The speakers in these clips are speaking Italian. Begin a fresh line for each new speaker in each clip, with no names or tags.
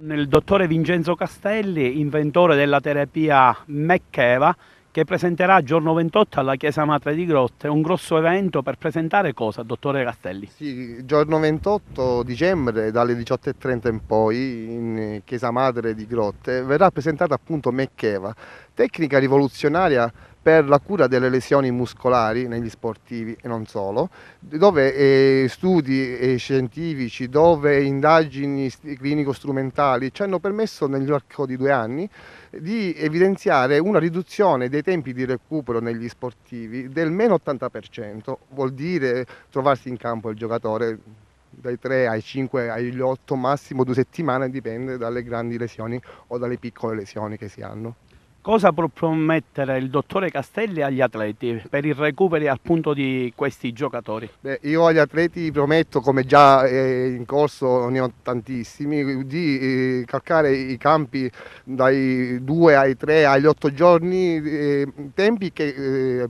Il dottore Vincenzo Castelli, inventore della terapia Meccheva, che presenterà giorno 28 alla Chiesa Madre di Grotte, un grosso evento per presentare cosa, dottore Castelli?
Sì, giorno 28 dicembre dalle 18:30 in poi in Chiesa Madre di Grotte verrà presentata appunto Meccheva, tecnica rivoluzionaria per la cura delle lesioni muscolari negli sportivi e non solo, dove studi scientifici, dove indagini clinico-strumentali ci hanno permesso nell'arco di 2 anni di evidenziare una riduzione dei tempi di recupero negli sportivi del meno 80%, vuol dire trovarsi in campo il giocatore dai 3 ai 5 agli 8, massimo 2 settimane, dipende dalle grandi lesioni o dalle piccole lesioni che si hanno.
Cosa può promettere il dottore Castelli agli atleti per il recupero appunto di questi giocatori?
Beh, io agli atleti prometto, come già in corso ne ho tantissimi, di calcare i campi dai 2 ai 3 agli 8 giorni, tempi che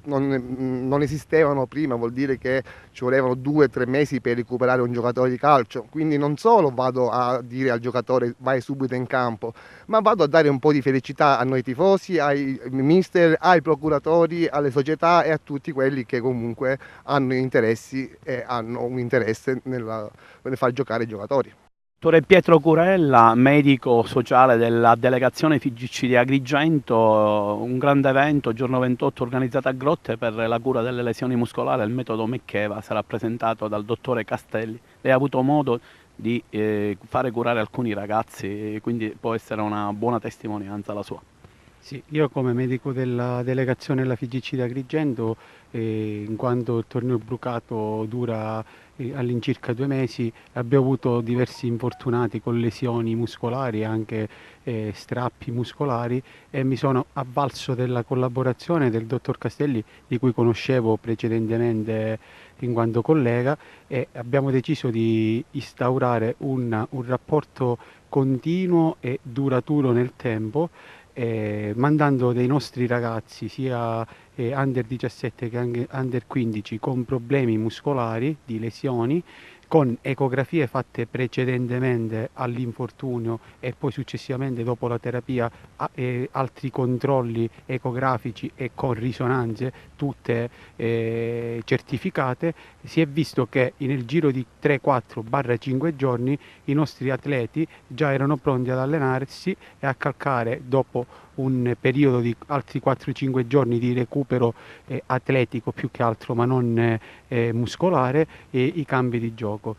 non esistevano prima, vuol dire che ci volevano 2 o 3 mesi per recuperare un giocatore di calcio. Quindi non solo vado a dire al giocatore vai subito in campo, ma vado a dare un po' di felicità a noi tifosi, ai mister, ai procuratori, alle società e a tutti quelli che comunque hanno interessi e hanno un interesse nel far giocare i giocatori.
Dottore Pietro Curella, medico sociale della delegazione FIGC di Agrigento, un grande evento, giorno 28, organizzato a Grotte per la cura delle lesioni muscolari, il metodo Meccheva, sarà presentato dal dottore Castelli. Lei ha avuto modo di fare curare alcuni ragazzi, quindi può essere una buona testimonianza la sua.
Sì, io come medico della delegazione della FIGC di Agrigento, in quanto il torneo Brucato dura all'incirca 2 mesi, abbiamo avuto diversi infortunati con lesioni muscolari e anche strappi muscolari e mi sono avvalso della collaborazione del dottor Castelli, di cui conoscevo precedentemente in quanto collega, e abbiamo deciso di instaurare un rapporto continuo e duraturo nel tempo, mandando dei nostri ragazzi sia under 17 che anche under 15 con problemi muscolari di lesioni, con ecografie fatte precedentemente all'infortunio e poi successivamente dopo la terapia altri controlli ecografici e con risonanze tutte certificate. Si è visto che nel giro di 3-4-5 giorni i nostri atleti già erano pronti ad allenarsi e a calcare, dopo un periodo di altri 4-5 giorni di recupero atletico più che altro, ma non muscolare, i cambi di gioco.